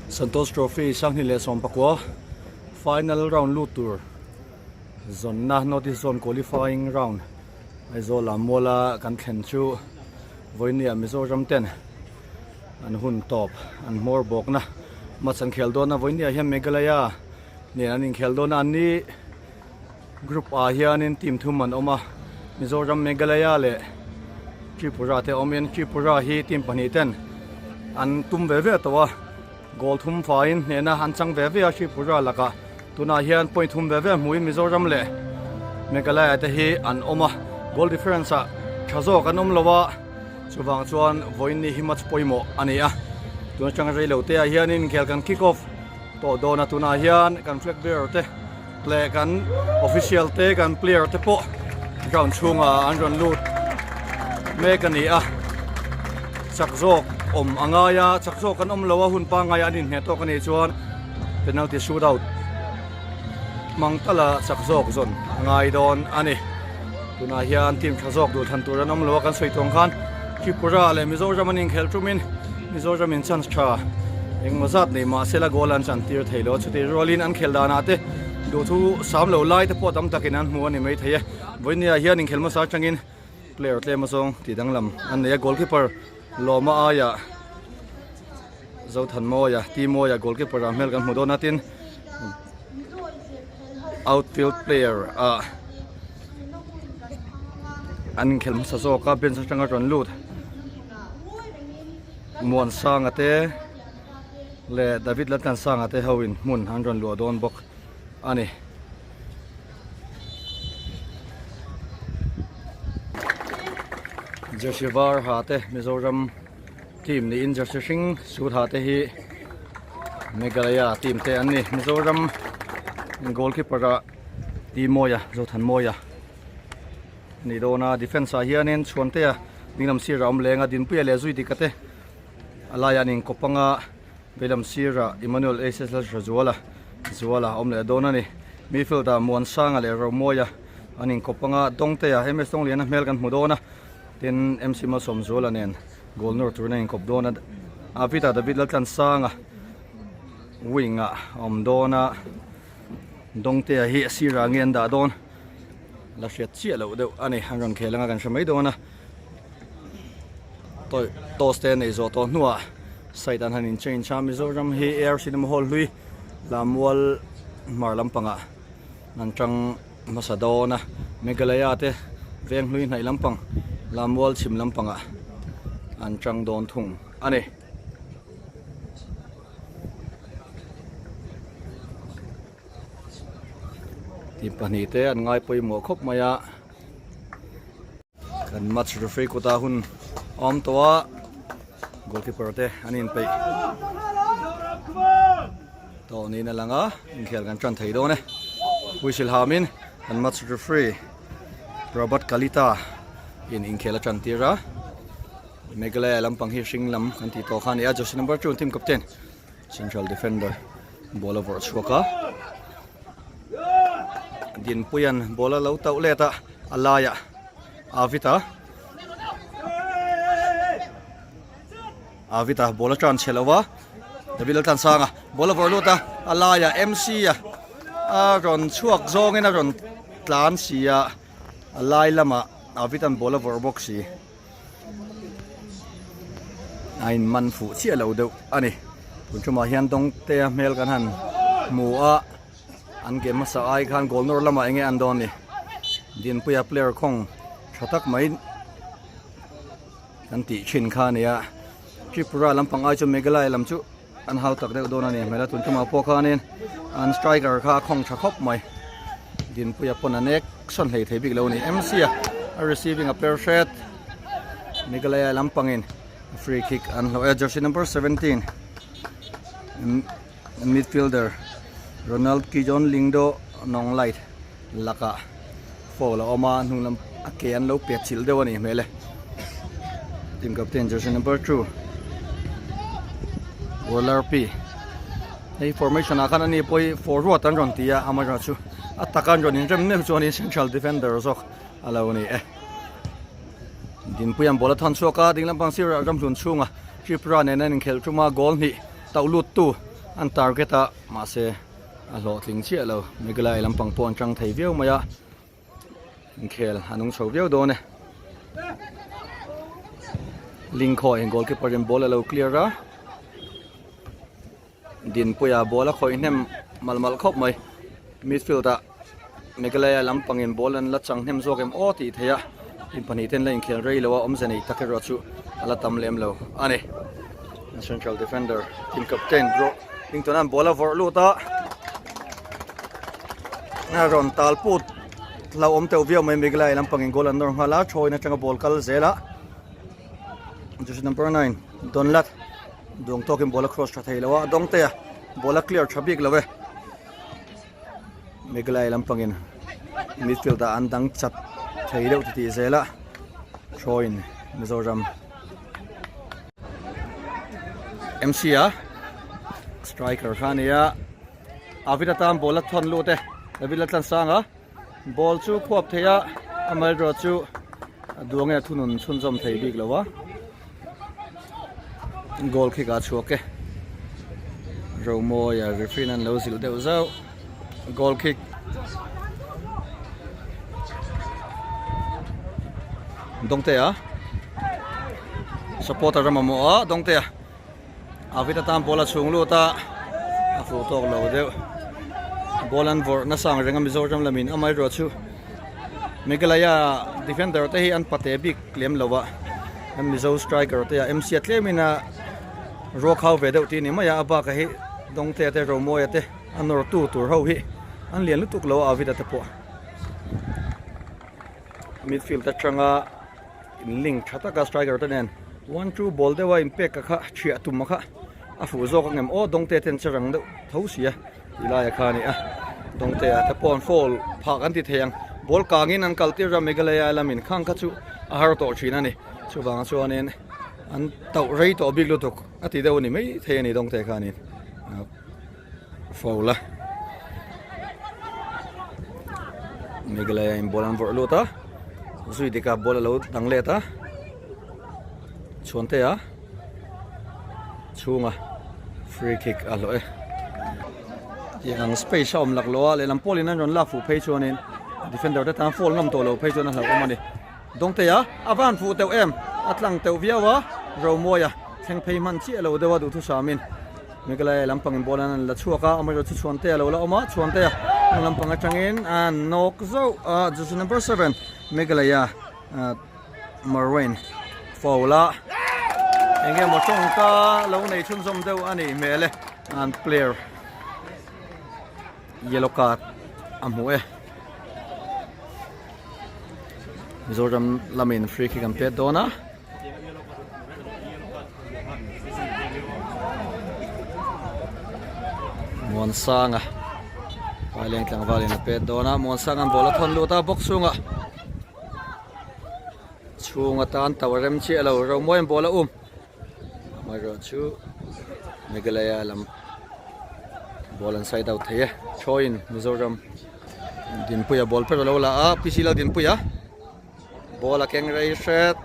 Santosh Trophy sang ni le som pakwa final round lut tour zone na notice zone qualifying round ai zo la mola kan thlen chu voinia Mizoram ten an hun top an more bok na machan khel do na voinia hian Meghalaya ne anin khel do na ani group a hian in team thum an oma Mizoram Meghalaya le Tripura te omen Tripura hi team pani ten an tum ve ve to goal thum fain ne na han chang ve ve a Tripura laka tuna hian point thum ve ve muin Mizoram le Meghalaya te hi an oma goal difference a thazo kan lowa chuwang chuan voini hi match poimo ania tuna chang rei lo te a hian in khel kan kick off to do na tuna hian kan flag bearer te play kan official te kan player te po ground chunga an ron lut mekania chakzok angaya chakzok kan lowa hun pa ngai anin he to kan chuan penalty shootout mangtala chakzok zon ngai don ani tuna hian team chakzok du than tur an lowa kan soitong khan Tripura le Mizoram anin khel tumin Mizoram in chance tha engmazat nei ma sela goal an chan tir thailo chuti rolin an khel dana te do thu sam lo lai te po tam takin an mu ani mai thaya voinia hian in khel ma sa changin player tle ma song ti danglam an ne goalkeeper loma aya zo than mo ya ti mo ya goalkeeper a mel kan mu do natin outfield player an khel ma sa zo ka ben sa changa ron lut muan sang ate le David latan sang ate hawin mun han ron lu don bok ani Joshivar hate Mizoram team ni in Joshing shoot hate hi Meghalaya team te ani Mizoram goalkeeper ti moya zo than moya ni dona defense a hianin chuante a dingnam sira lenga din puya le zui dikate alaya ning kopanga belam sira Emmanuel Aces zuala omle dona ni midfielder muan sanga le ro moya aning kopanga dongte a ms tong lian mel kan mudona tin MC ma som zuala nen goal nor turna in kop dona avita David latan sanga winga dona dongte a hi sira ngen da don la shet chia lo de ani hanron khelanga kan shamai dona to stand ei zo to nuwa saidan hanin chain cha Mizoram hi air cinema hall hui lamwal marlam panga nanchang masadona Meghalaya te veng hui nai lampang lamwal chim lampanga anchang don thung ani ti pani te an ngai poi mo khop maya kan match referee ko ta hun towa goalkeeper te anin pe to ni na langa in khel kan tran thei do ne whistle hamin kan match referee Robert Kalita in khela tran tira Meghalaya lampang hi singlam kan ti to khani a jersey number 2 team captain central defender ball over shwaka din puyan bola lo tau leta alaya avita bola tran chelawa David tan sanga bola vorlota alaya MC a ron chuak zong ina ron tlan sia alai lama avitan bola vorbox si ain man fu chia lo do ani punchuma hian dong te mel kan han mu a an game sa ai khan goal nor lama enge andon ni din puya player khong thatak mai kan ti chin kha nia Tripura lampang ai chu Meghalaya lam chu an hal tak de dona ni mela tun chuma po khanin an striker kha khong thakop mai din puya pona nek son hei thei big lo ni MC receiving a player shot Meghalaya lampang in free kick and jersey number 17 midfielder Ronald Kijon Lingdo nong light laka fola oma nulam akian lo pet chil de wani mele team captain jersey number 2 RP hey formation akan ani poi forward an ron tia amara chu atakan ron in rem ne chuan central defender zok alawni din puyam bola than chuaka dinglam pang sira ram hlun chunga Tripura ne nan khel chuma goal ni taulut tu an target a ma se a lo tling chia lo Meghalaya lampang pon tang thei viau maya khel anung chho viau do ne lingkho in goalkeeper in bola lo clear ra din puya bola khoi nem malmal khop mai midfield a Meghalaya lampang in bolan la chang nem zo kem o ti theya in pani ten la in khel rei lo om zani takero chu ala tam lem lo ani central defender team captain bro Ingtonan bola vor luta na ron talput la om teu viau mai Meghalaya lampang in goal an nor hala choi na changa ball kal zela just number 9 Donlat dong tokin bola cross tha thei lawa dong te bola clear thabik lawe Meghalaya lampang in midfield an dang chat thei deuh ti zela choin Mizoram MC a striker khania avita tam bola thon lute avila tlan sanga ball chu khop theya amal ro chu duange thunun chunjom thei bik lawa goal kick a chuake romo ya referee an lo zil deuh zau goal kick dongte a supporter ramamo a dongte a avita tam bola chung luta a fu tok lo deuh bolan vor na sang renga Mizoram lamin amai ro chu Meghalaya defender te hi an pate bik klem lowa an Mizo striker te MC atlemina ro khaw ve deuh ti ni maya aba ka hi dongte te romo ya te anor tu tur ho hi an lian lutuk lo avita te po midfield ta changa in link thata ka striker te nen 1-2 ball dewa impact ka kha thia tum kha a fu zo ka ngem o dongte ten charang deuh thosia ilaya khani a dongte ta pon fall phak an ti theyang ball kangin an kaltir ra Meghalaya lamin khang kha chu a har to thina ni chuwanga chuanin an tau rei to big lutuk ati deuh ni mai thei ni dongte khani foul la Meghalaya in bolan vor luta zui dika bola lo dangle ta chonte a chunga free kick aloe yang space om lak loa le lam polin an ron la fu phei chuanin defender ta tam fall ngam to lo phei chuan a hlau omani dongte a avan fu teu em atlang teu viawa romoya theng phei man chi lo dewa du thu samin Meghalaya lampang in bolan an la chuaka amaro chu chonte lo la oma chonte a lampang atangin an nok zo just number 7 Meghalaya Marwin foula enge mo chong ka lo nei chun som deuh ani mele an player yellow card amu Mizoram lamin free kick an pet dona mon sanga Valeng tlang valin a pet dona mon sanga bola thon luta box sunga chunga tan tawarem chi alo ro moem bola mai ro chu Meghalaya lam bolan side out theye choin Mizoram din puya ball per lo la a pisila din puya bola keng rei set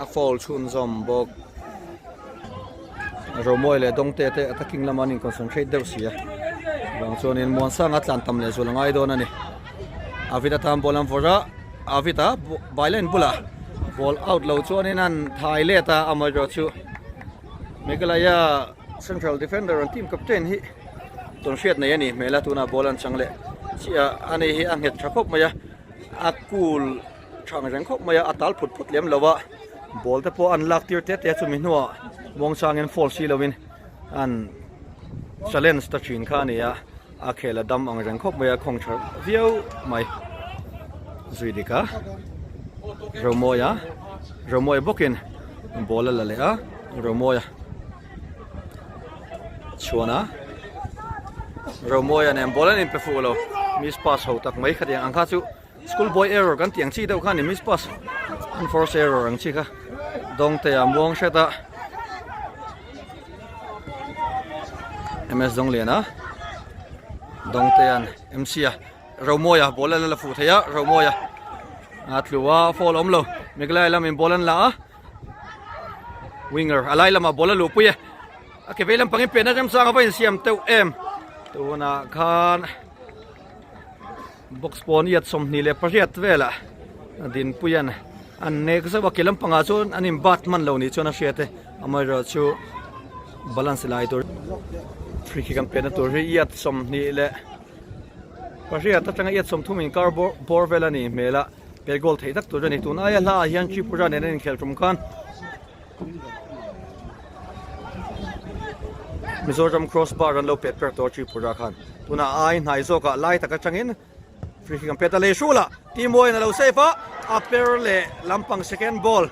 a fall chun zom bok romoi le dongte te attacking lamanin concentrate deuh sia bang chonin mon sang atlan tam le zulangai don ani avita tam bolan fora avita bailen bula ball out lo chonin an thai le ta amai ro chu Meghalaya central defender and team captain hi ton shiat nei ani mela tuna bolan changle chia ani hi anget thakop maya akul thang reng khop maya atal phut phut lem lawa ball te po an lak tir te te chu min huwa mong changen fall si lovin an challenge ta chin kha ni ya a khela dam ang reng khop maya khong thar viau mai zuidika romoya bokin bola la le a romoya chuana romoya nem bolan in pefulo miss pass ho tak mai khadiang angkha chu school boy error kan tiang chi deuh khan ni miss pass unforced error ang chi kha dong te among sheta ms dong lena dong te an mc a romoya bolan la fu theya romoya atluwa fall omlo Meghalaya lam in bolan la winger alai lama bola lu puye cái về làm bằng cái na jam sang cái siam teu em tu na khan box pon yat som ni le pariat vela din puyan an ne ka ba kelam panga chon anim batman lo ni chona shete amai ro chu balance lai tur free kick campaign to yat som ni le pariat ta changa yat som thumin car bor vela ni mela pe gol thei dak tur ni tu na ya la hian chi pura ne nen khel tum khan Mizoram crossbar an lo pet per to chi pura khan tuna ai nai zo ka lai taka changin free kick campaign ta le shula timoy na lo safe a per le lampang second ball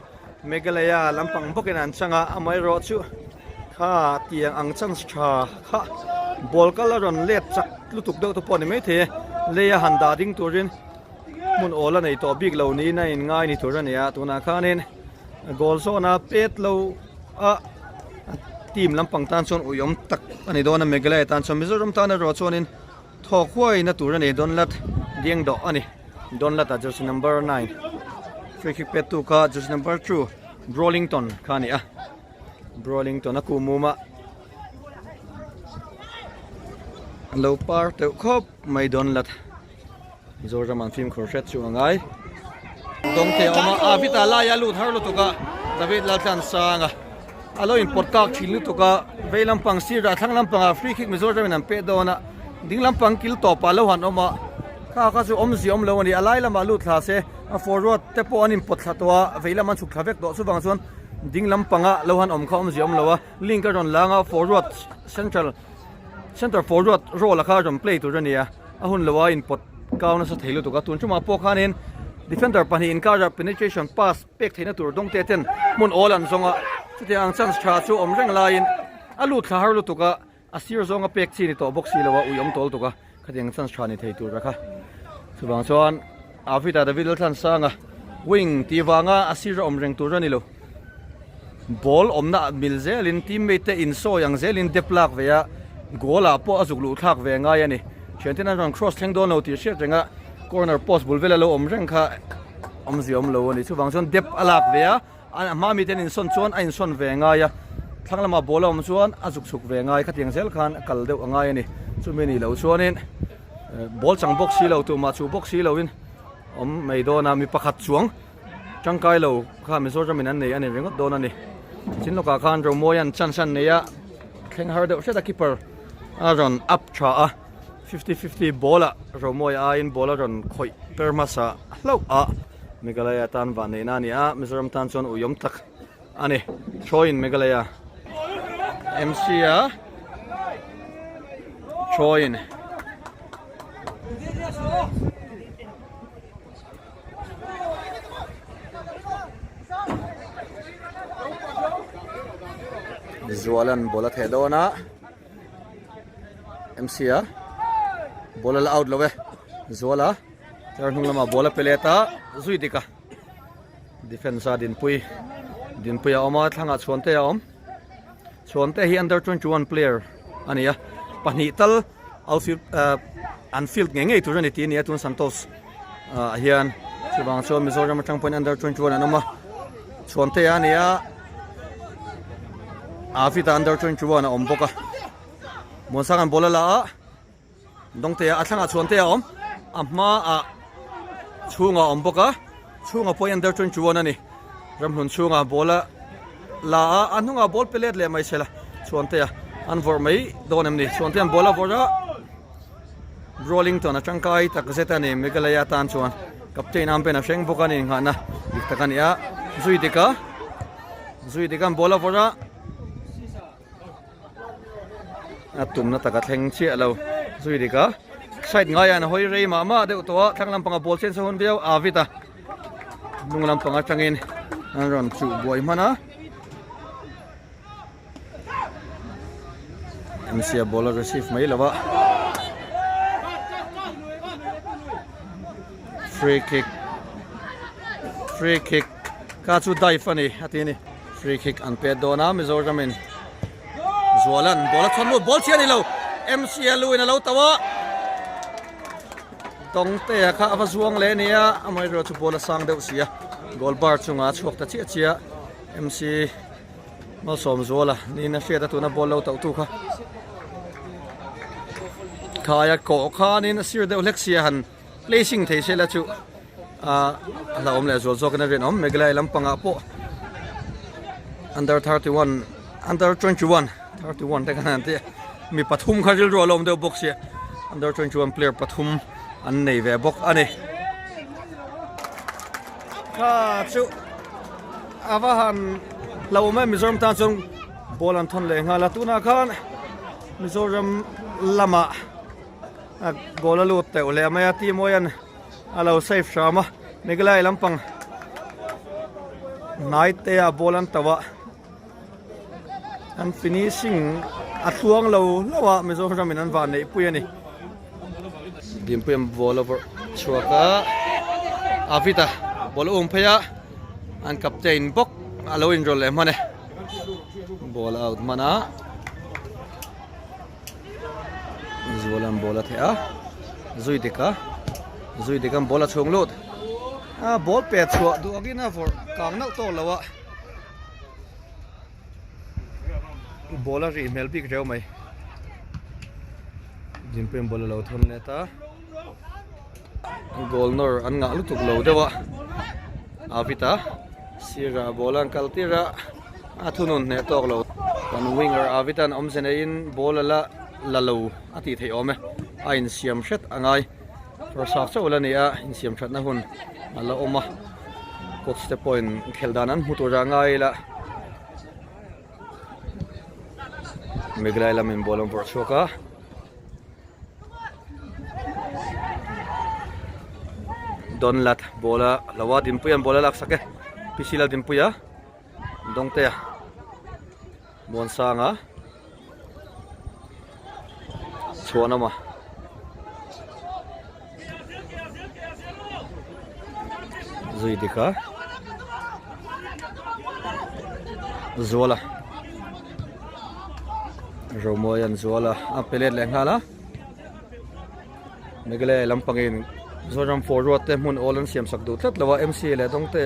Meghalaya lampang bokin an changa amai ro chu kha tiang ang chang cha kha ball kalaron let chak lutuk do to pon me the leya handa ding turin mun ola nei to big lo ni na in ngai ni turan ya tuna khanin goal so na pet lo a team lampang tan chon uyom tak ani dona Meghalaya tan chon Mizoram tan ro chonin thokhwai na turan e don lat dieng do ani don lat a jersey number 9 free kick pet tu ka jersey number 2 Brolington khani a Brolington a kumuma low par te khop mai don lat Mizoram an film crochet chu ngai dong te oma avita la ya lut har lu tu ka David Laltan sanga alo in podcast thil lu tu ka veilam pang sira thanglam pang free kick Mizoram an pe dona dinglam pang kil to pa lo han oma kha chu om zi om lo ani alai lama lut tha se a forward te po anin pot thatwa veilam an chuk thavek do chu bang chon dinglam panga lo han om kha om zi om lo wa linker on langa forward center forward role kha rom play tu rania a hun lo wa in pot kauna sa theilu tu ka tun chuma po khanin defender pani in kara penetration pass pek theina tur dong te ten mun olan zonga chuti ang chance tha chu om reng lain alu thla har lu tu ka asir zonga pek chi ni to box si lo wa uyom tol tu ka khadeng chance tha ni thei tur rakha subang chuan avita David Laltan sanga wing tiwanga asir om reng tur ani lo ball omna milzelin teammate te in so yang zelin deplak veya gola po azuk lu thak ve ngai ani Chantina ron cross theng do no ti she renga corner post bulvela lo om reng kha om zi om lo ani chu wang chon dep alak veya an ma mi ten in son chon a in son ve ngai ya thanglama bola om chuan azuk suk ve ngai khatiang zel khan kal deuh angai ani chu meni lo chuanin ball chang box si lo tu ma chu box si lo in om mei do na mi pakhat chuang changkai lo kha Mizoram in an nei ani rengot don ani chinlo ka khan ro moyan chan neya theng har deuh sheda keeper aron up tha a 50-50 bola romoy a in bola ron khoi permasa hlo a Meghalaya tan van nei na ni a Mizoram tan chon uyom tak ani choin Meghalaya MC a choin Zualan bola thedona MC a bola la out lowe zola tarnung lama bola peleta zuidika defense din pui oma thanga chonte chonte hi under 21 player ania pani tal outfield anfield ngei tu rani ti ni atun Santosh hian chibang so Mizoram tang point under 21 anoma chonte ania afita under 21 omboka monsangan bola la dong te a thanga chon te om amma a chunga omboka chunga point under 21 ani ramhun chunga bola la anunga ball pelet le mai sela chon te an vor mai donem ni chon te an bola vora Brolington a changkai tak zeta ni Meghalaya tan chuan captain ampen a sheng bokani ngana diktakania zuidika bola vora atum na taka thleng chi alo zuidika side ngai an hoi rei ma deuh to thanglam panga ball chen sahun beu avita nunglam panga changin an ron chu boi mana MC bowler receive mai lawa free kick ka chu dai fani atini free kick an pe dona Mizoram in Zualan bola chonmu ball chiani lo MCL in lo tawa tong te kha ava zuang le nia amai ro chu bola sang deuh sia goal bar chunga chhok ta chia MC nó xóm zola nên nó sẽ ta tụi nó ball lâu tàu tu kha khai cổ kha nên nó sẽ đều lexia hẳn placing thế sẽ là chú là om lệ rồi cái này om Meghalaya làm panga po under 31 under 21 31 thế cái này mi pathum kharil ro lom de box ya under 21 player pathum an nei ve box ani kha chu avahan lawma Mizoram tan chung ball an thon le nga la tuna khan Mizoram lama goal lu te ole ma ti moyan alo safe shama Meghalaya lampang night te a ball an tawa an finishing atluang lo lawa Mizoram in an van nei puyani dim puyam ball over chuaka avita ball phaya an captain bok alo in role mane ball out mana zolam bola thea zuidika bola chung lut ball pe chua du agina for kang na to lawa bola ri mel big reu mai jimpem bola lo thon neta goal nor an nga lu tuk lo dewa avita sira bola kaltira athunun ne tok lo kan winger avitan omzenein bola la lalo ati thei ome a in siam shet angai prosak chola nia in siam that na hun ala oma coach the point kheldanan hutura ngai la Meghalaya lamin bolong porsoka donlat bola lawa dimpuyan bola laksake pisila dimpuya dongte bonsanga chuana ma zuidika zola romoyan zola apelet lenghala Meghalaya lampangin zoram forward te mun olan siam sakdu tlat lawa MC le dongte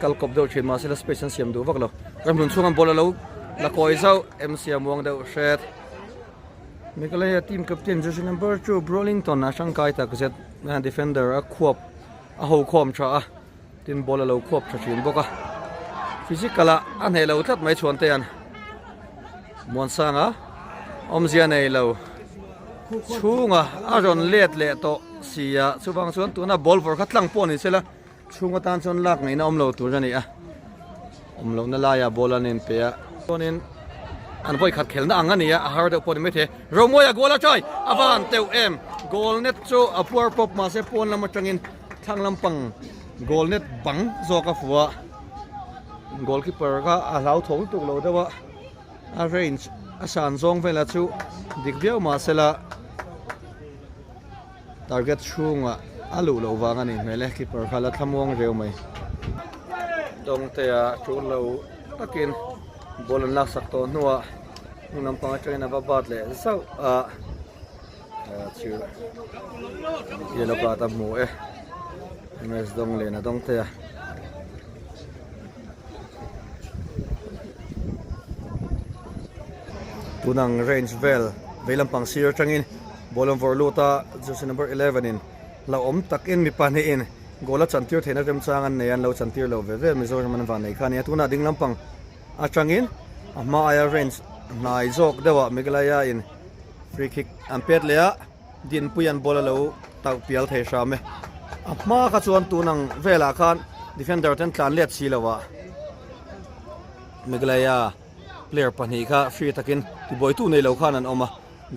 kalkop do chin ma sila space siam du vaklo ramlun chungan bola lo la koi zau MC among do shet Meghalaya team captain jersey number 2 Brolington na sangkai ta kzet na defender a khop a ho khom cha a tin bola lo khop thachin boka physicala an he lo tlat mai chuan te an monsanga omzia nei lo chunga aron let le to sia chubang chuan tuna ball for khatlang pon ni sela chunga tan chon lak nei na omlo tur ani a omlo na la ya bola nin pe a tonin an voi khat khelna angania a har de pon me the romoya gola chai avan teu em goal net chu a puar pop ma se pon lama tangin thang lampang goal net bang zoka fuwa goalkeeper ka a lau thong tuk lo dewa a range a san zong vela chu dikbiao ma sela target chunga alu lo wanga ni mele keeper khala thamong reu mai dong te a chu lo takin bolan lak sak to nuwa nunam pang train aba bat le so chu yelo pa ta mu mes dong le na dong te a tunang range velam pang sir tangin bolong for luta jersey number 11 in la om takin mi pani in gola chantir thena rem changan neyan lo chantir lo ve Mizoram man van nei khania tuna ding lampang atangin ama aya range nai jok dewa Meghalaya in free kick ampet lea din puyan bola lo tau pial thei shame ama ka chuan tunang vela khan defender ten tlan let si lawa Meghalaya player pani kha free takin ti boy tu nei lo khan an oma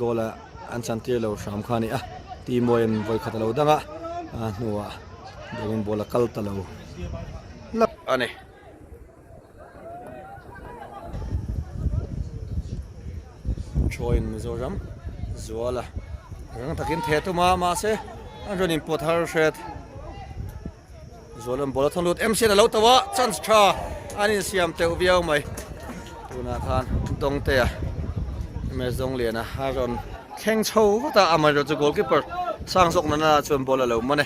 gola an chantir lo sham khani a ti moyen voi khatalo danga nuwa dongin bola kaltalo lap ane join Mizoram zuala rang takin thetu ma se anron import har shet zolam bola thonlut MC na lo tawa chance tha ani siam teu viau mai tuna khan dong te a mes dong liana haron kheng chho ta amar jo goalkeeper sang sok na chon bola lo mane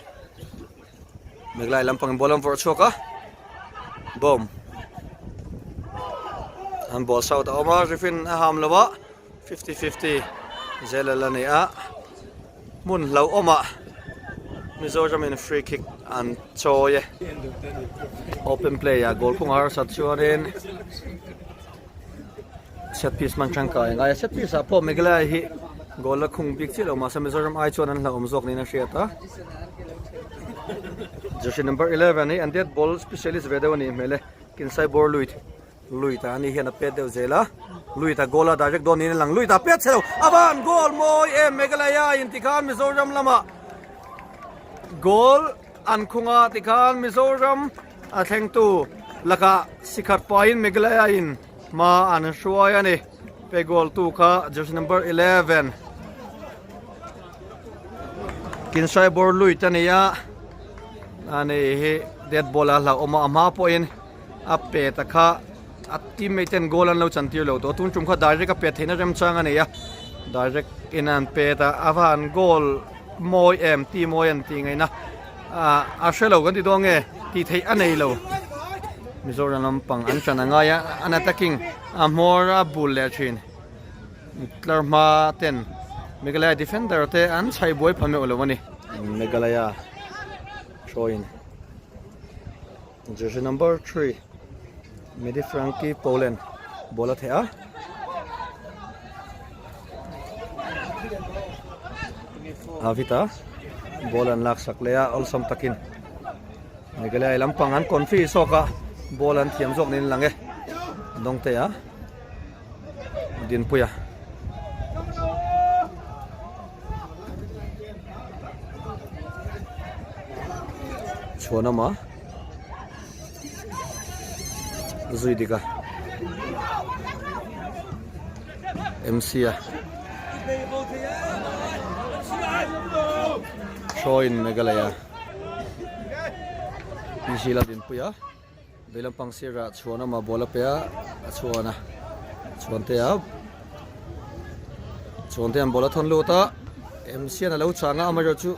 Meghalaya lampang bolam for choka bom an ball south Omar Rifin ham lawa 50-50 zelalani a mun lau oma Mizoram in free kick and choye open play a goal kungar sat chuanin set piece man changka ngai set piece a po Meghalaya hi goal la khung big chilo ma Mizoram ai chuan an la omzok ni na hriata jersey number 11 ni and that ball specialist vedawani mele kinsai bor luita ani hian a pet deu zela luita gola direct don in lang luita pet chelo avan goal moi Meghalaya in tikhan Mizoram lama goal an khunga tikhan Mizoram a thleng tu laka sikhat pain Meghalaya in ma an hruai ani pe goal tu kha jersey number 11 kinsai bor luita nia ani he dead ball la oma ama point a pe ta kha a teammate ten goal an lo chantir lo to tun chum kha direct a pe thena rem chang ani ya direct in an pe ta avan goal moi ti moi an ti ngai na a shelo gan ti donge ti thei anei lo Mizoram lampang an chana nga ya an attacking a more a bull le chin tlar ma ten Meghalaya defender te an chai boy phame olo mani Meghalaya showing jersey number 3 Medi Frankie Poland bola thea Avita bolan lak saklea olsam takin Meghalaya lampang an confuse soka bolan thiam jok nin lange dong te a din puya chona ma zuidika MC a shoin Meghalaya Nisila din puya Bilang pang sira chuana ma bola pea chuana chuante an bola thon luta MC na lo changa amaro chu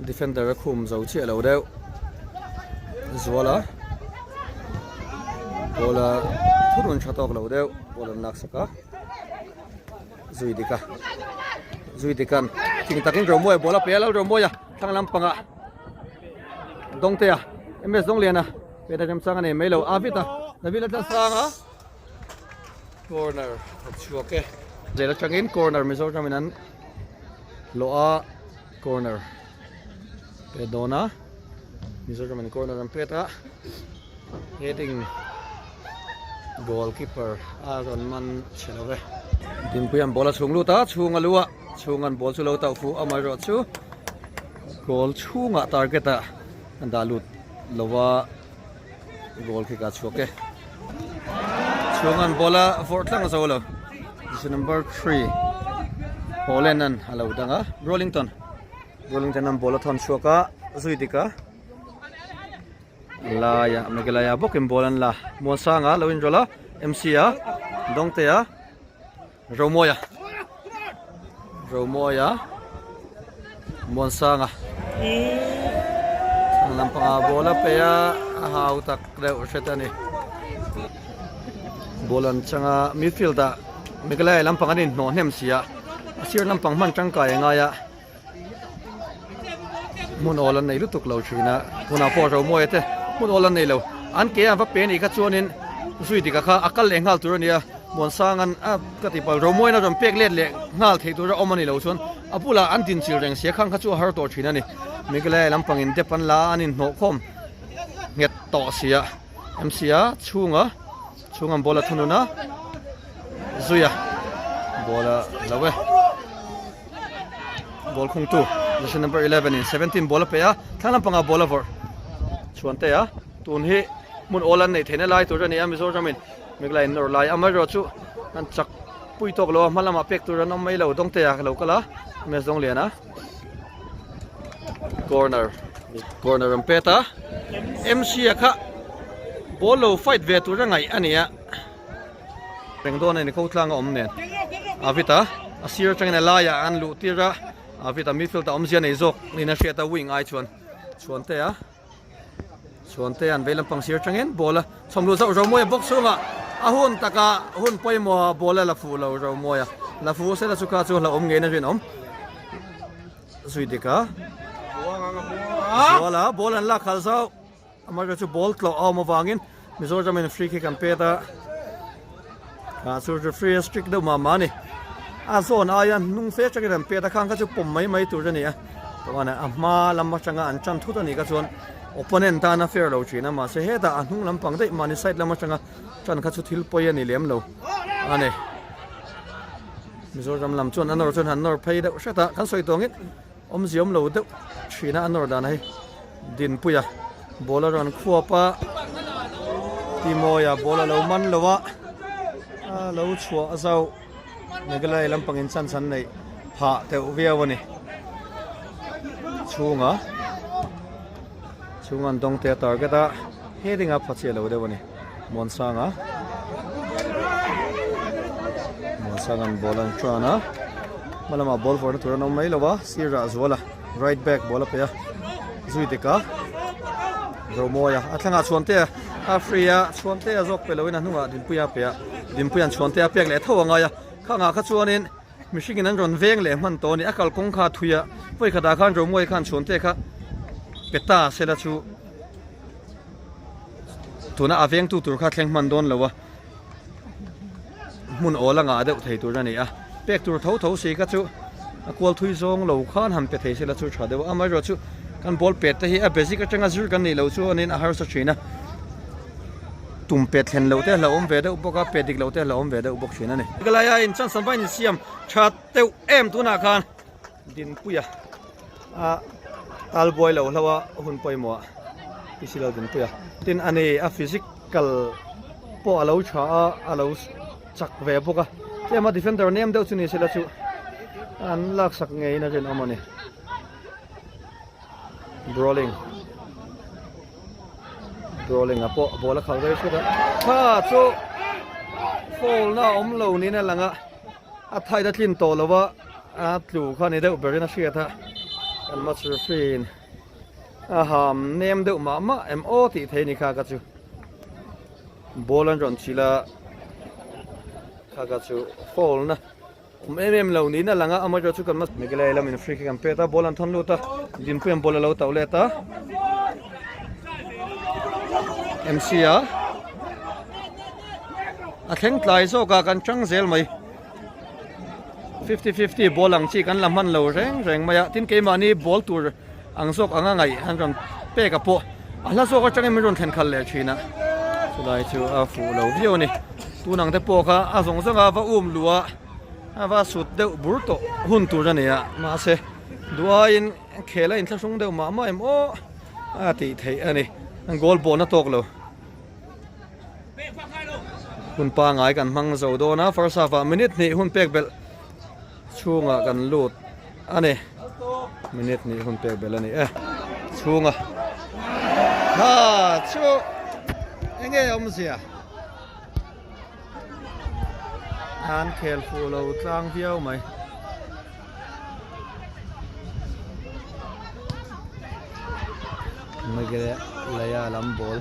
defender khum zo chi lo deu zola bola thurun chatok lo deu bola nak saka zuidikan ting takin romoy bola pea lo romoya thang lampanga dongtea MS dong liana peda jam sanga ne melo avita nabila ta sanga corner chuake zela changin corner Mizoram minan loa corner pedona Mizoram in corner and peta heading goalkeeper Aaron man chelove dimpuyan bola chungluta chungalua chungan ball chu lo ta fu amaro chu goal chunga targeta andalut lowa goal kick at choke chungan bola fourth lang solo this is number 3 Poland hello danga Rollington ang bola thon choka zuidika la ya Meghalaya bokim bolan la mosanga lawin rola MC a dongte a romoya monsanga lampang bola paya hau tak deu setani bolan changa midfield da Meghalaya lampang anin no nem sia asir lampang man changka nga ya mun olan nei lutuk lo china puna po ro moete mun olan nei lo an ke an va pen i ka chuanin zuidika kha akal lengal turania monsangan a katipal ro moina rom pek let le ngal thei tur omani lo chun apula an tin chil reng sia khang kha chu har to thina ni Meghalaya lampang in depan la anin no khom nget to sia MC a chunga bola thununa zuya bola lawe ball khung tu jersey number 11 in 17 bola pea thang panga bola vor chuante a tun hi mun olan nei thena lai tur ani Mizoram in Meghalaya nor lai amaro chu an chak pui tok lo malama pek tur an mai lo dong te a lo kala mes dong liana corner am peta MC akha bolo fight ve tur ngai ania rengdon ni ko tlang om nen avita asir changena laya an lu tira avita midfield ta omzian ei zok ni na sheta wing ai chuante an velam pang sir changen bola somlu za romoy box sunga ahun taka hun poi mo bola la fu lo ro moya la fu se la chu kha chu la om nge na rin om suidika bola bola la khal sau amar chu ball tlo am wangin Mizoram in free kick an peta chu free strict do ma mani a zone ayan nung fe chak an peta khang ka chu pom mai tur ni a wana amma lamma changa an chan thu ta ni ka chon opponent ta na fair lo china ma se he da anung lampang dei mani side lamma changa chan kha chu thil poi ani lem lo ane Mizoram lam chon anor chon anor phei da shata kan soi tongit om ziom lo de china anor da nai din puya bowler an khuapa timoya bowler lo man lowa lo chua azau Meghalaya lampang in san nei pha te ovia wani chungan dong te targeta heading up phache lo de wani monsangan bolan trana malama ball for turano mai lowa sira azwala right back bola pe zuitika romoya atlanga chonte afria chonte azok pelowina nuwa dinpuyan chonte apek le thawanga ya khanga kha chuanin mishingin an ron veng le man to ni akal kong kha thuya poi khada khan romoi khan chonte kha peta sela chu tuna aveng tu tur kha thleng man don lowa mun ola nga de thei tur ani a pek tur tho se ka chu akwal thui zong lo khan ham pe thei sela chu chade wa amai ro chu kan ball pet te hi a basic atanga zur kan nei lo chu anin a har sa china tum pet thlen lo te la om ve de uboka pedik lo te la om ve de ubok china ni Meghalaya in chan sambai ni siam chat teu em tu na khan din puya a al boy lo lawa hun poi mo pisilo din puya tin ani a physical po alo cha alo chak ve boka te ma defender name deu chu ni sela chu an lak sak ngei na ren amani brawling apo bola khal re chu da ha chu fall na om lo ni na langa a thai da thlin to lowa a tlu kha ni deu berina sia tha kan ma chu fin a ham nem deu ma mo ti thei ni kha ka chu bolan ron chila kha ka chu fall na em lo ni na langa ama chu kan ma Meghalaya lam in free kick kan peta bolan thon lu ta din puem bola lo taule ta MCA a theng tlai zo ka kan chang zel mai 50-50 bolang chi kan lamhan lo reng maya tin ke mani ball tur ang zok anga ngai han ron pe ka po ala zo ka chang em ron thlen khal le china sulai chu a fu lo view ni tunang te po kha a zong zanga va luwa ava sut de burto hun tur ania ma se duwa in khela in thlasung de ma em o a ti thei ani goal ball na tok lo hun pa ngai kan mang zo do na first half a minute ni hun pek bel chunga kan lut ane minute ni hun pek bel ani chunga ha chu enge omsia an khel fulo tlang viau mai Meghalaya lam ball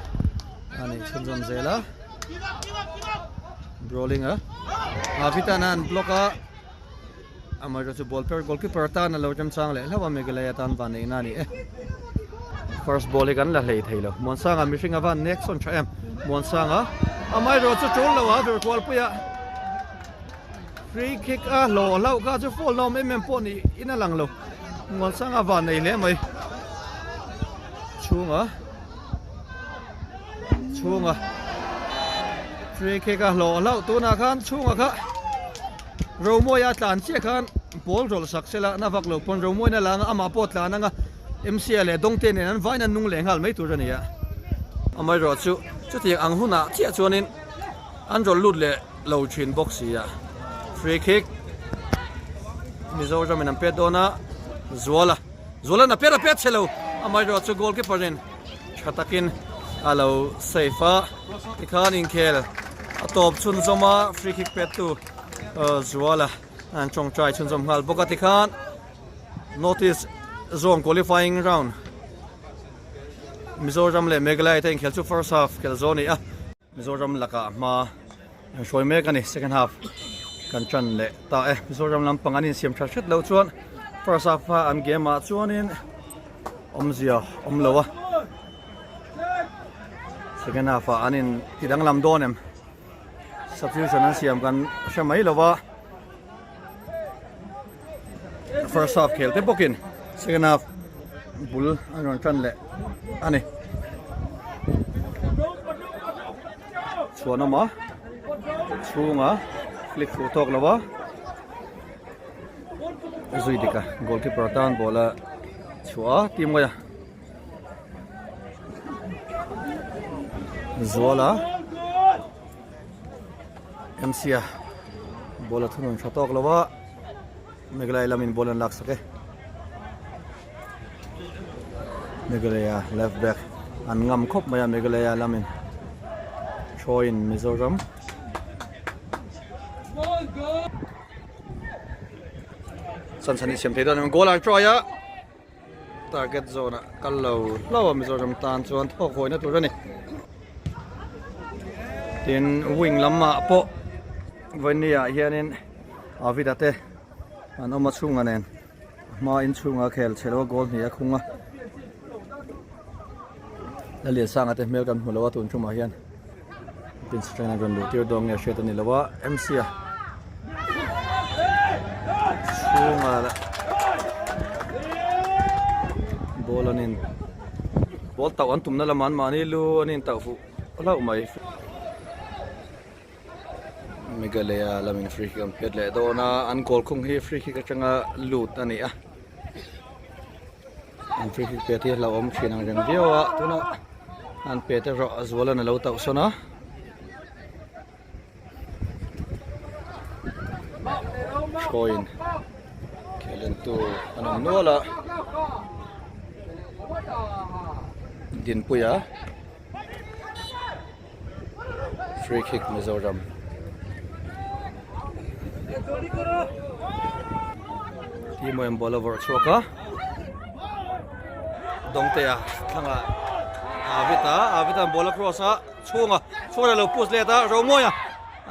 ani chunjom zela brawling avitanan bloka amar chu ball per goalkeeper ta na lo jam chang le lawa Meghalaya tan van nei na ni first ball kan la hlei theilo monsanga mishing avan next on tram monsanga amai ro chu chol lawa ver kwal puya free kick lo lau ka chu fall no mem po ni ina lang lo monsanga van nei le mai chunga free kick lo lau tu na khan chunga kha romoya tlan che khan ball rol saksela na vak lo pon romoy na lang ama pot la na nga MCL le dong te ne an vai na nung le ngal mai tu rania amai ro chu ti ang huna chia chuanin an rol lut le lo chin box ya free kick Mizoram in pet dona zola na pera pet chelo amai ro chu goalkeeper in chatakin alo safe ikhan in khel atop chun zoma free kick pet tu zola an chong try chun zom hal bokati khan notice zone qualifying round Mizoram le Meghalaya ten khel chu first half khel zone Mizoram laka ma shoi me kan ni second half kan chan le ta Mizoram lampang anin siam tha shet lo chuan first half an game a chuanin omzia omlowa second half anin tidang lam donem substitution an siam kan shamai lova first half khel te bokin second half bul anon chan le ani chuanama chunga flick fu tok lawa zuidika goalkeeper tan bola chua team ya zola MCA bola thunun chatok lawa Meghalaya lamin bolan lak sake Meghalaya left back an ngam khop maya Meghalaya lamin join Mizoram Sansani siam te don goal an try target zone kallo lawa Mizoram tan chuan thok hoina tur ani tin wing lama po vania hianin avidate an oma chunga nen ma in chunga khel chelo goal ni a khunga lalia sanga te mel kan hulawa tun chuma hian pin strain agon lu tir dong ya shetani lawa MCA chunga bolanin bol taw an tumna laman mani lu anin taw fu ala umai Meghalaya lamin free kick on pet le dona an goal khung hi free kick atanga lut ani a an free kick pet hi la om thinang reng viawa tuna an pet ro azwala na lo taw sona point kelen tu anam nola din puya free kick Mizoram Timo yang bola over choka dongte ya thanga avita bola crossa chunga chora lo push leta romoya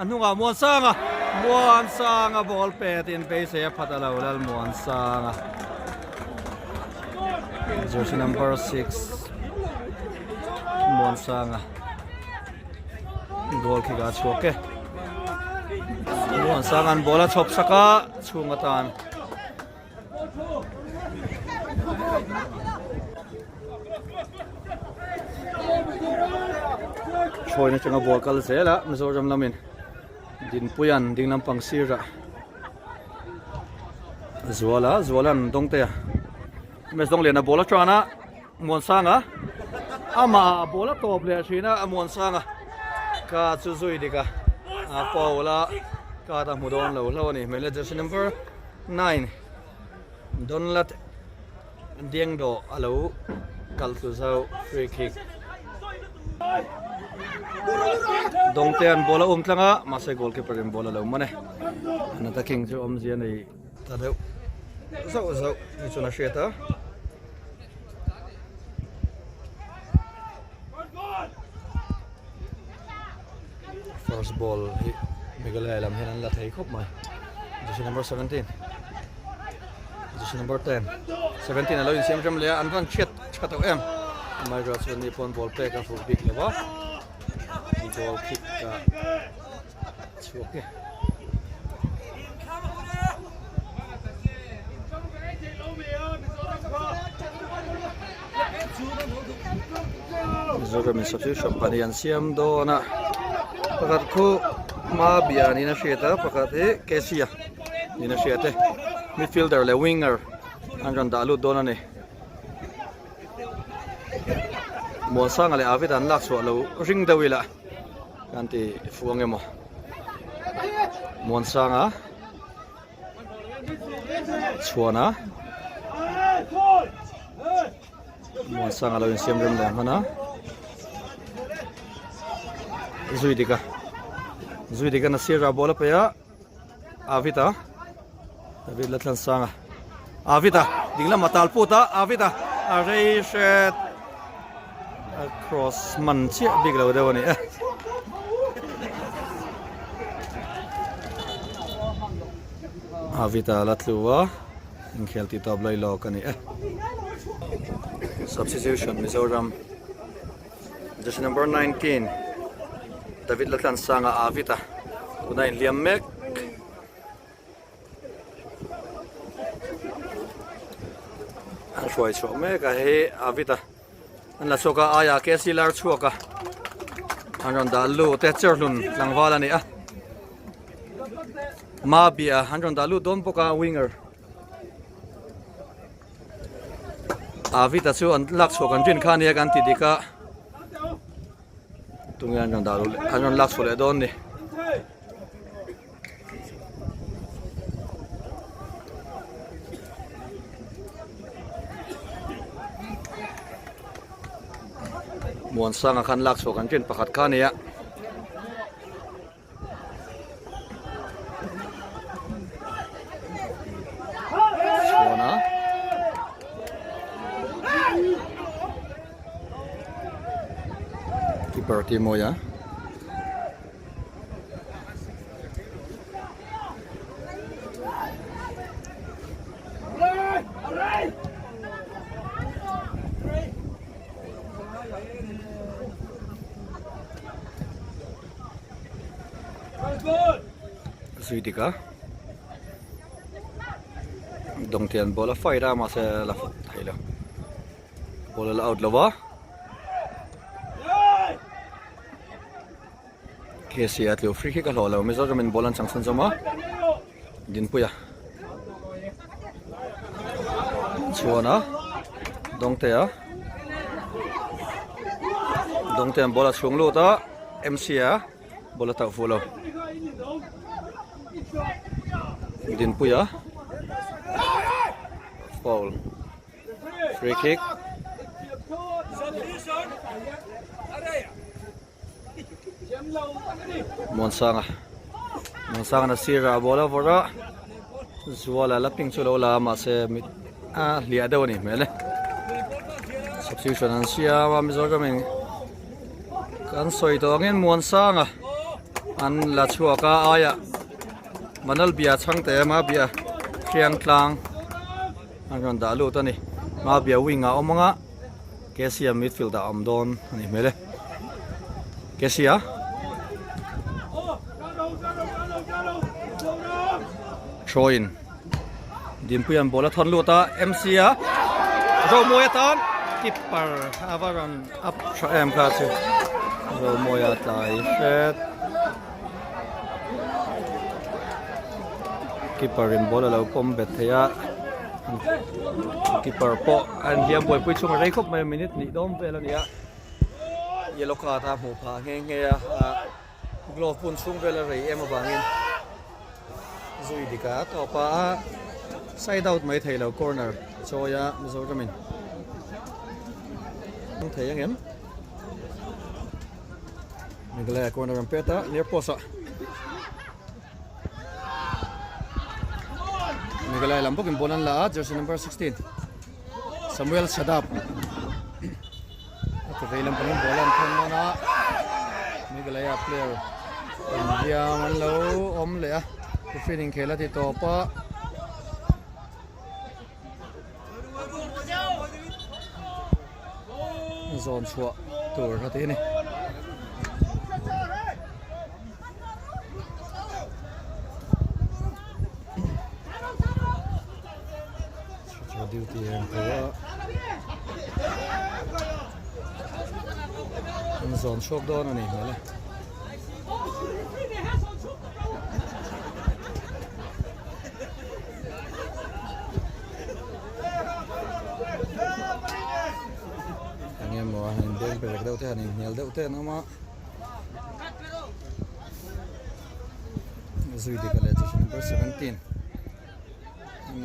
anunga mon sanga ball pet in base ya patala ulal mon sanga jersey number 6 mon sanga goal kick a choke mon sangan bola chop saka chunga tan choina changa ball kal zela Mizoram lamin din puyan ding lampang sira Zwalan dongte mes dong le na bola trana mon sanga ama bola top le thina mon sanga ka chu zui dika a paula ka ta mudon lo ni mele jersey number 9 donlat dieng do alo kal tu zau free kick dongtean bola tlanga masai goalkeeper in bola lo mane anata king chu omzia nei ta deu zau ni chuna sheta first ball Meghalaya lam hian la thei khop mai jersey number 17 jersey number 10 17 alo in siam jam le an van chet chato em mai ro chu ni pon ball play ka full big lewa goal kick ka choke Mizoram in substitution panian siam do na pakat ko ma biani na sheta pakat e kesia ni na shete midfielder le winger anjan dalu dona ne mo sang ale avit an lak so lo ring dawila kanti fuang emo mon sanga chuana mon sanga lo in siam rim le hana zuidika na sira bola pa ya avita David latlan sanga avita dingla matal puta avita areishet across man chia big lo dewani Avita latluwa in khelti tablai lo kani substitution Mizoram jersey number 19 David Latlan sanga Avita kunai Liam Mek Shoi cho me ka he Avita an la soka aya kesilar chuaka anon da lu te cherlun langwala ni Mabia anon da lu don poka winger Avita chu an lak chok an rin khani kan ti dika tungan anon da lu anon lak chole don ni muan sang akan lak so kan rin pakat kania Sona keeper Timo ya Suidika Dongtian bola faira masa la haila bola la out lawa Kesi atlo free kick alo law Mizoram min bolan changsan jama din puya chuana dongtea dongtian bola chunglu ta MC ya bola ta fulo din puya foul free kick Monsanga na sira bola vora zuala laping chulo la ma se mit lia daw ni mele substitution an sia ma Mizoram kan soi to ngin Monsanga an la chuaka aya manal bia changte ma bia khiang tlang an da lu ta ni ma bia winga omanga Kesia midfielder amdon ni mele Kesia Shoin din puyan bola thon lu ta MC ya ro moyatan keeper avaron up em ka chu ro moyatai set keeper in bola lo pom betheya keeper po an liam boy pui chung rei khop mai minute ni dom pe la nia yellow card ta mu pha nge nge glove pun chung pe la rei em awangin zui dika to pa side out mai thei lo corner choya Mizoram in thei yang em Meghalaya corner am peta near posa Meghalaya lampok in bolan la jersey number 16 Samuel Sadap at veilam panin bolan thon na Meghalaya player India man lo om le feeling khela ti to pa zone chua tur ha ti ni duty and zone shop don ani mele anh em mà hình đen về đâu thế hình nhiều đâu thế nó mà duy đi cái này number 17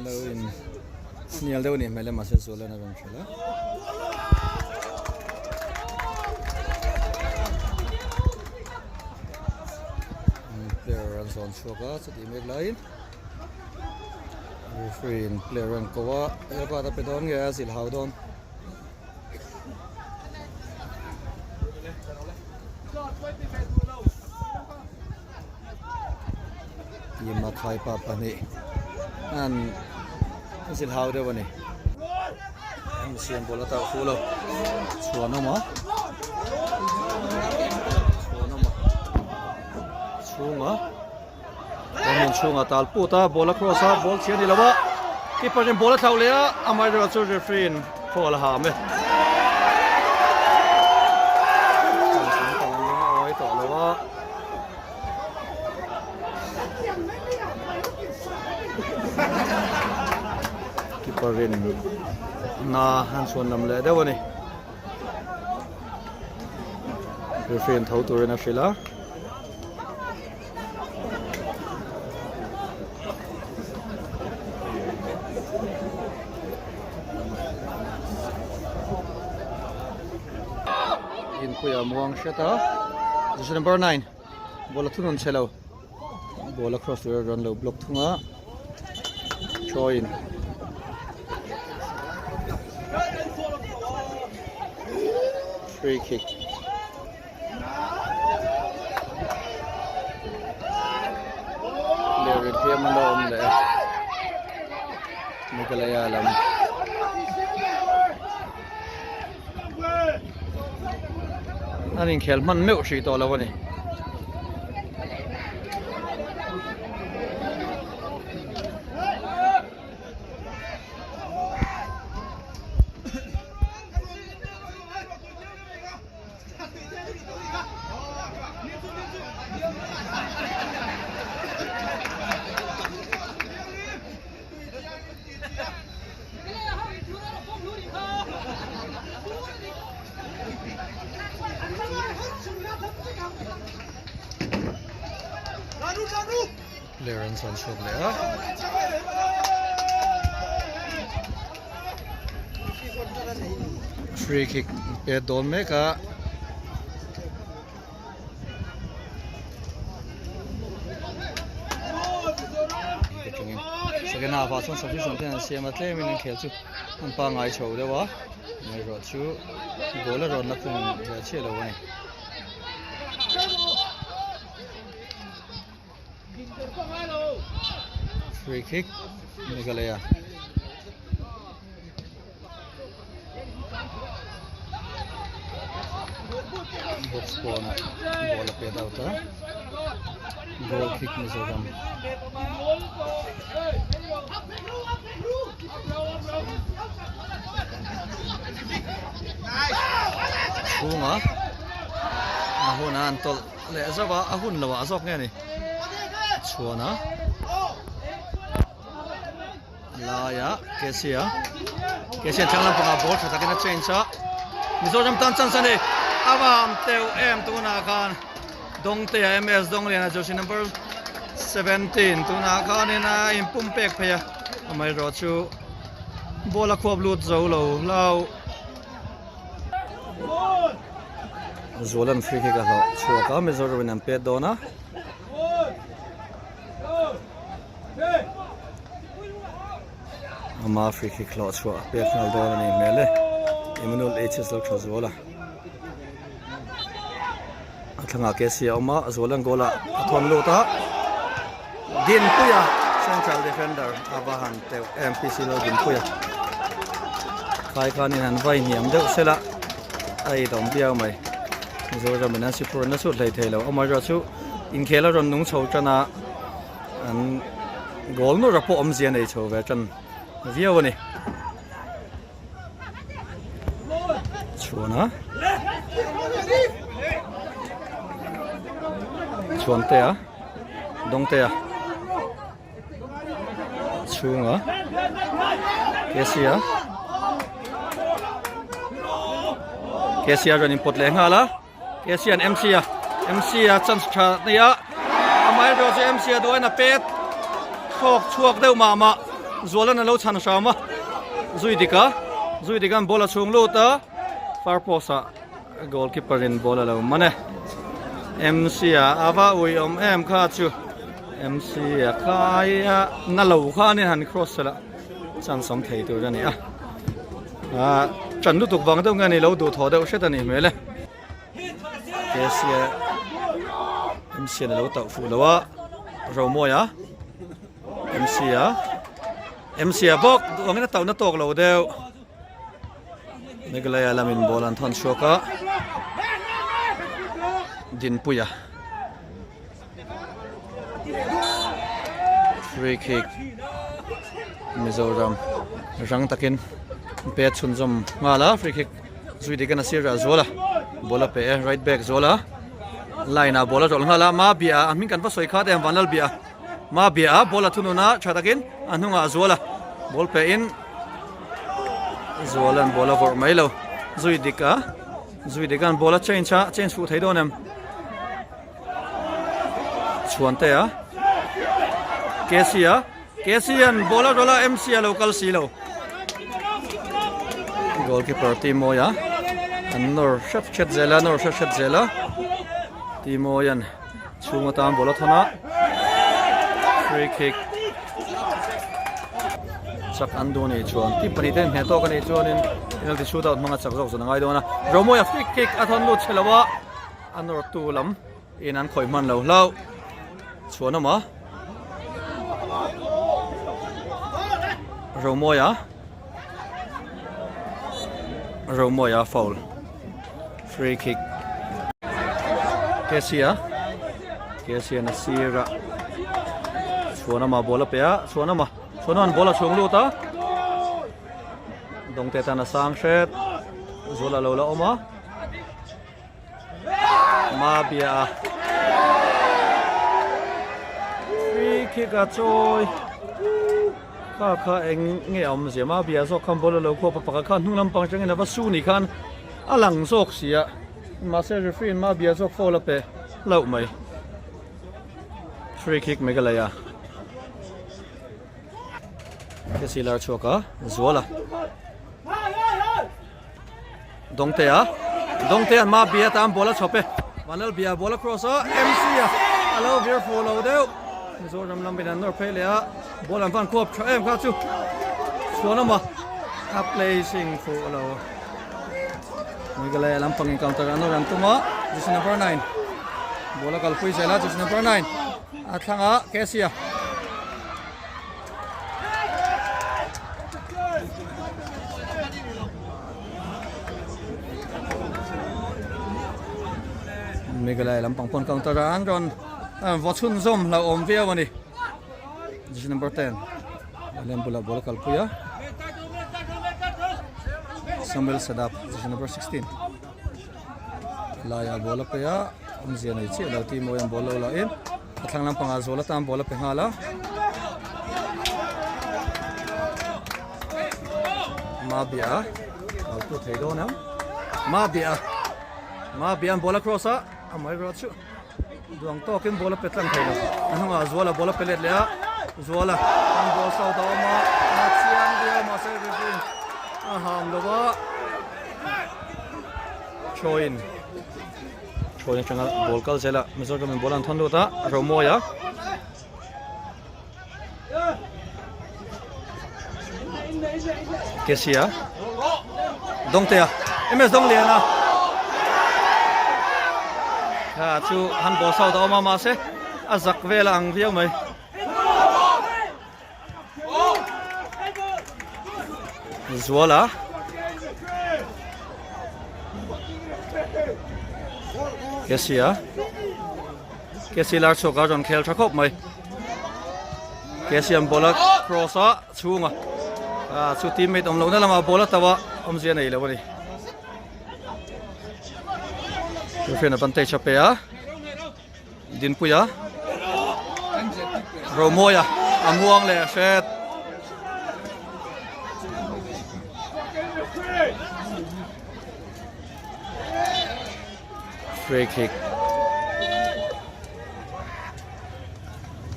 lâu in nhiều đâu nè mày làm mà sẽ số lên là làm sao đó player runs on sugar so the Meghalaya referee in player run kowa eka ta pedon ge asil haudon yima khai pa pani an zil hau de wani em siam bola ta fulo chuan ma chunga omin chunga tal puta bola crossa ball chian ni lawa keeper in bola thau le a amai ro chu referee in fall ha me oi to lawa keeper in na han chuan lam le dewani referee in thau tur na fila kuya muang sheta this is number 9 bola thunun chelo bola cross the run low block thunga join free kick David here malom le Meghalaya lam anh khel man meu shi to lo ni clearance on shot there free kick pe don me ka second half a chon sufficient ten siam atle min khel chu an pa ngai chho de wa mai ro chu goal a ron la pung ja che lo ni free kick Meghalaya box corner bola pe dauta goal kick Mizoram chunga ahun an tol le zawa ahun lawa azok nge ni chuana Laya Kesia changlam panga ball tha takina change cha Mizoram tan chan sani awam teu em tuna khan dong te ms dong lena joshi number 17 tuna khan ina impum pek phaya amai ro chu bola khop lut zo lo lau zolan free kick a lo chua ka Mizoram in pe dona ama free kick lo chua pe final do ni mele Emmanuel hs lo thra zola athanga kesia oma zolan gola athon lo ta din puya central defender abahan te mpc lo din puya khai khanin han vai niam deuh sela ai dom biao mai Mizoram na sipur na su lai thelo oma ro chu in khela ron nung chho chana an gol no rapo om zian ei chho ve chan viau ni chuana chuan te a dong te a chunga kesia ron import le ngala kesia an mc a chance tha nia amai ro che mc a do na pet khok chuak deu ma zolan lo chan shama zuidika bola chung lo ta far posa goalkeeper in bola lo mane mc a awa ui em kha chu mc a kaya na lo kha ni han cross la chan som thei tu ra ni a chan lu tuk wang deu nga ni lo du tho deu shet ani mele kesia mc na lo ta fu lo wa ro mo ya mc a MC bok angin taw na tok lo deu Meghalaya lamin bolan thon shoka din puya free kick Mizoram rang takin pe chunjom ngala free kick zui de kana sira zola bola pe right back zola line a bola rol ngala ma bia amin kan pa soi kha dem wanal bia ma bia bola thununa chatakin anunga zola ball pe in zolan bola vor mailo zui dikan bola change fu thai donem chuante ya Kesian bola rola MC local silo goalkeeper Timo ya Nor shat zela Timo yan chungatam bola thana free kick sak andoni chuan ti pani ten he to kani chuanin penalty shootout manga chak jok zona ngai dona romoya free kick athon lu chelawa anor tu lam in an khoi man lo lau chuan ma Romoya foul free kick Kesia nasira chuan ma bola pe chuan bola chung lu ta dong te tan sang shet zola lo la oma ma bia free kick a choi kha eng nge om zema bia zo kham bola lo kho pa khan hnung lam pang chang na ba su ni khan alang zok sia ma se referee ma bia zo foul pe lau mai free kick Meghalaya Kesilar choka zola dongte ma bia tam bola chope manal bia bola cross MC alo beer follow deu Mizoram lambin an nor pelea bola van kop em ka chu suanama a placing for alo Meghalaya lampang counter anor an tuma this number 9 bola kalpui sela this number 9 athanga Kesia Meghalaya lampang pon counter an ron Vachun zom la om via wani this number 10 alam bola kalpuya Samuel Sadap this number 16 laya bola paya omzia nei chi la ti mo yang bola la in athlang lampang a zola tam bola pe hala Mabia tu thei do nam Mabia bola cross amai ro chu duang to kem bola petlang thailo anunga zola bola pelet le zola ang bol sau da ma chiang dia ma se rin ham lo ba choin changa bol kal zela Mizoram bolan thando ta Romoya Kesia dongtea ms dong le na chu han bol sau da ma se azak vela ang viau mai zola Kesia choka ron khel thakop mai Kesiam bola cross chunga chu teammate om lo na lama bola tawa om zia nei lo ni Rufena bantay chapea din puya Romoya amuang le set free kick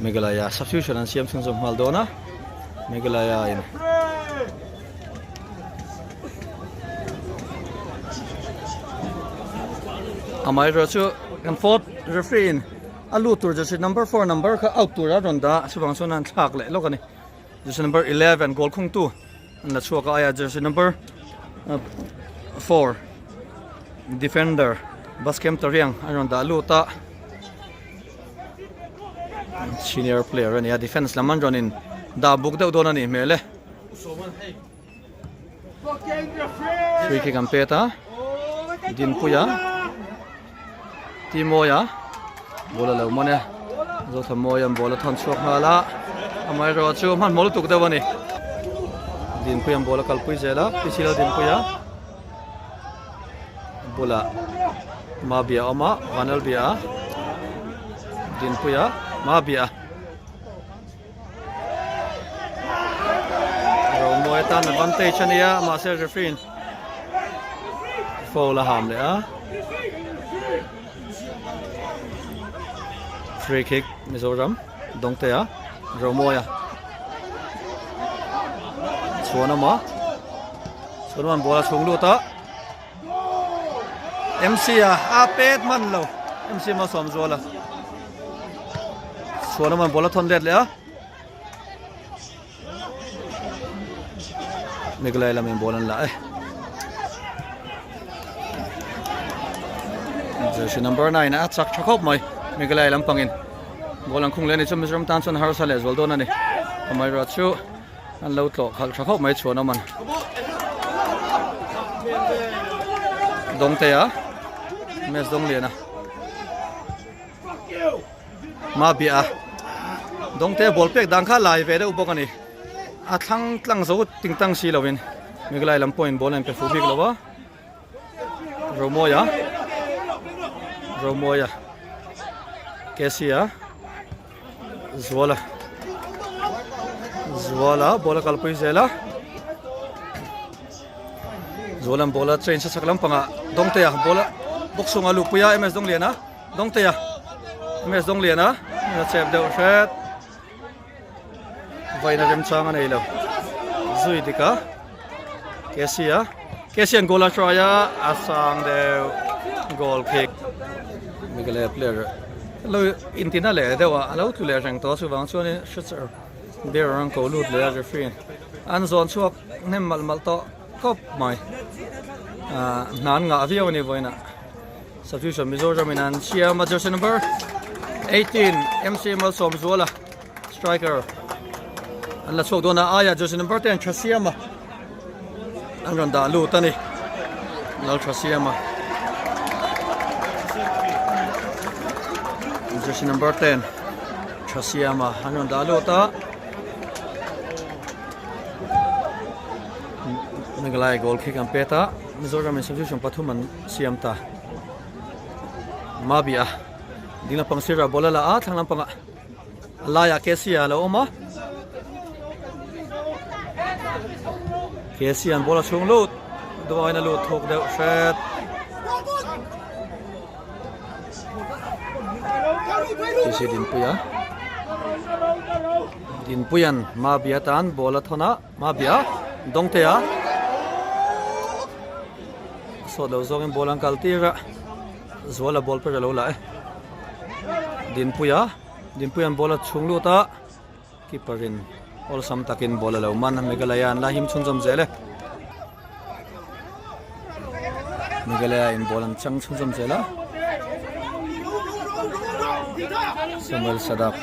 Meghalaya substitution an siam chung zum Maldona Meghalaya in amai ro chu kan fourth referee in alu tur jersey number 4 number ka out tur ronda subang sonan thak le lokani jersey number 11 goal khung tu an la chuka aya jersey number 4 defender baskem tariang aronda alu ta senior player and defense laman ron in da buk deuh dawn ani hmel e free kick an peta din puya timoya bola lo mane zo thamoya bola thon chuak hala amai ro chu man mol tuk deuh ani din puya bola kalpui zela pisila din puya bola mabia oma vanal bia din puya mabia Romoy tan advantage ania ma se referee foul la ham le a free kick Mizoram dongte a Romoya chuanama chuan bola chung lu ta MC a apet man lo MC ma som zola chuanama bola thon let le a Meghalaya lam in bolan la jersey number 9 at sak chakop mai Meghalaya lam pangin bolang khung le ni chum Mizoram tan chon har sale zol don ani amai ra chu an lo tlo khal chakop mai chuan man dongte a mes dong liana ma bia dongte bol pek dang kha lai ve de upok ani a thlang tlang zo ting tang si lovin Meghalaya lam point ball and pe fubik lova Romoya Kesia Zwala bola kalpui zela Zolam bola train sa saklam panga dongte ya bola boksunga lupuya ms dong liana dongte ya ms dong liana na chep de shet vaina rem changa nei lo zui dika Kesia gola troya asang de goal kick Meghalaya player lo intina le dewa alo tu le rang to su wang chuan shooter there rang ko lut le referee an zone chuak nem mal to kop mai nan nga avio ni voina substitution Mizoram in an Siam jersey number 18 MC mal som zola striker an la chok dona aya jersey number 10 Chasiama an ronda lu tani lal Chasiama jersey number 10 Chasiama an ronda lu ta Meghalaya goal kick an peta Mizoram in substitution pathuman Siam ta mabia dina pang sira bola la a thanglam panga alaya Kesia la oma Kesia bola chung lut doina lut thok deu shet Kesi din puyan mabia tan bola thona mabia dongtea so lo zong bolang kaltira Zola ball per lo la din puyan bola chunglu ta keeperin all sam takin bola lo man Meghalaya la him chunjom zele Meghalaya in bolan chang chunjom zela Samuel Sadap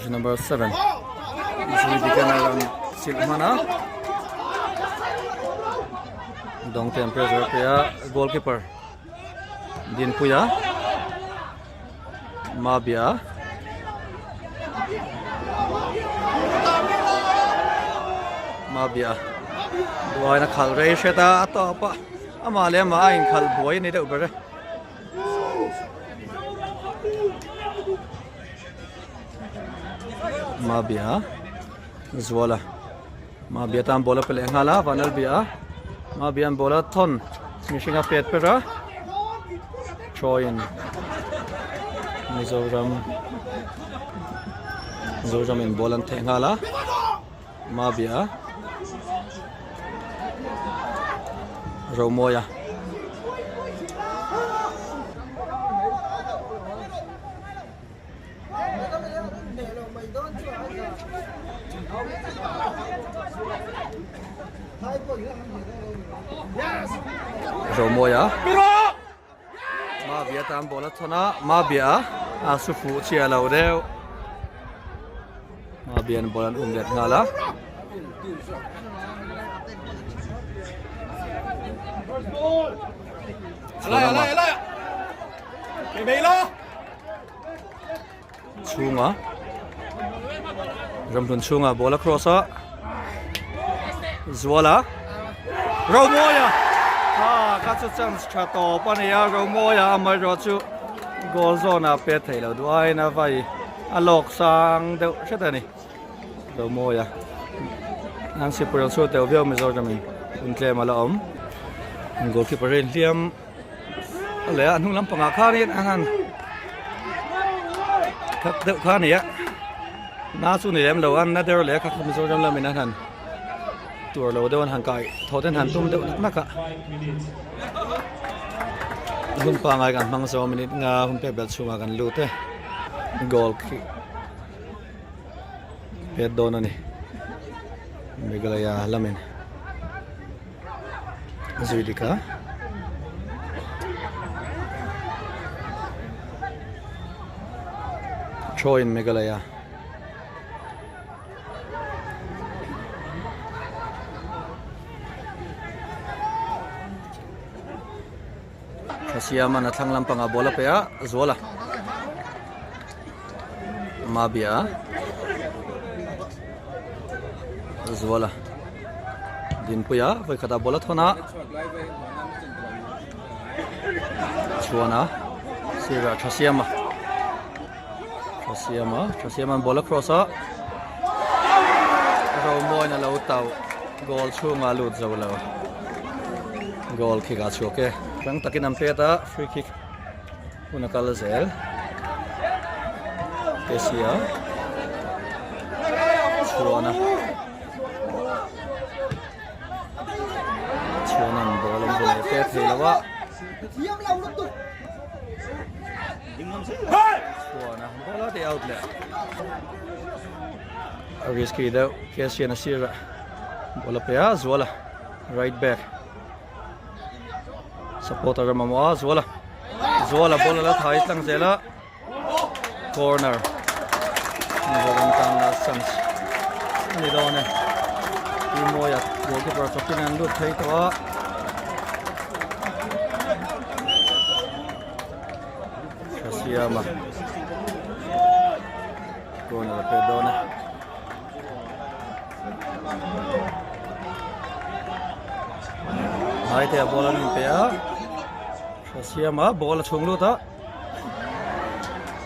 number 7 this is the Silmana Dong temperature paya goalkeeper din puya mabia buai na khal rei sheta to pa amale ma in khal buai ni de ubere mabia zwala mabia tam bola pele ngala vanal bia Mabian bola thon missing a pet pera join Mizoram in bolan thengala mabia Romoya bia tam bola thona ma bia a su fu chia lo deu ma bian bolan umlet ngala Alay. Kebelo. chunga ramthun chunga bola crossa zwala romoya got a chance chato pania romoya amai ro chu goal zone a pe thei lo duai na vai alok sang deu setani romoya nang sipurel so teu veo Mizoram in claim ala om goalkeeper liam le anung lam panga kha ni an khắc đậu kha này á na su này em đầu ăn na đeo lẽ khắc Mizoram là mình ăn hẳn tuổi lâu đeo ăn hàng cải thò tên hẳn tôm đậu nắc cả hôm qua ngày gần mang số mình nga hôm pe bel chunga gần lute goal kick pe dono ni Meghalaya lamin Zuidika in Meghalaya Kasia mana thang lam panga bola pe a zola mabia zola din puya vai khata bola thona chuana sira Chasiama bola crossa romoy na lo tau goal chunga lut zawlo goal kick a choke rang takin am peta free kick una kala zel kesia chuana bola bola pe thelawa bola de outlet risky though kesia na sira bola pe a zola right back supporter mama zola bola la thai tlang zela corner Mizoram tang na sans ni do ne moya goalkeeper chokin an lut thai to Chasiama corner pe do ne hai te bola nin pe a Chasiama bola chung lu ta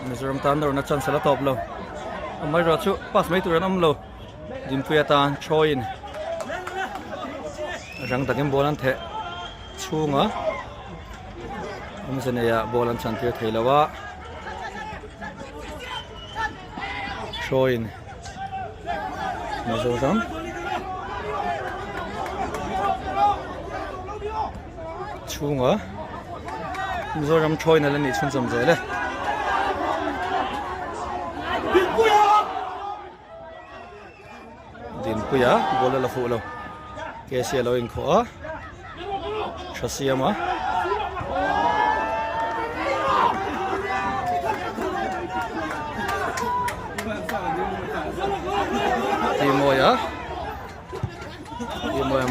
Mizoram Thunder na chance la top lo amai ro chu pass mai turan am lo din puya ta choin rang takin bolan the chunga amsene ya bolan chantia theilawa choin Mizoram chunga Mizoram choin ala ni chun jam zele din puya bola la fu lo kesia lo in kho Chasiama Timoya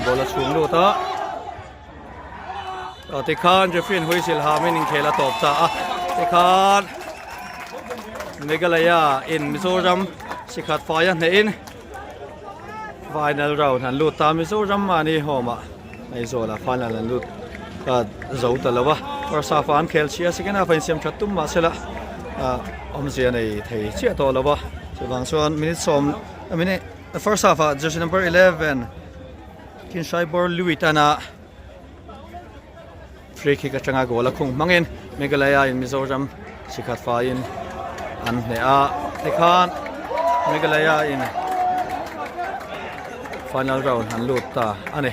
bola chung lu ta Tikhan Jeffrey Huisil Hamin in Khela top ta Tikhan Meghalaya in Mizoram Sikhat Faya in final round han lut ta Mizoram mani homa ai zola final han lut ka zo talawa first half an khel chia second half in siam thattum ma sela omzia nei thei chia to lawa chawang chuan minute som the first half jersey number 11 kin shaibor luitana free kick atanga goal khung mangin Meghalaya in Mizoram Sikhat fa in an hneh a Tikhan Meghalaya in final round han lut ta ani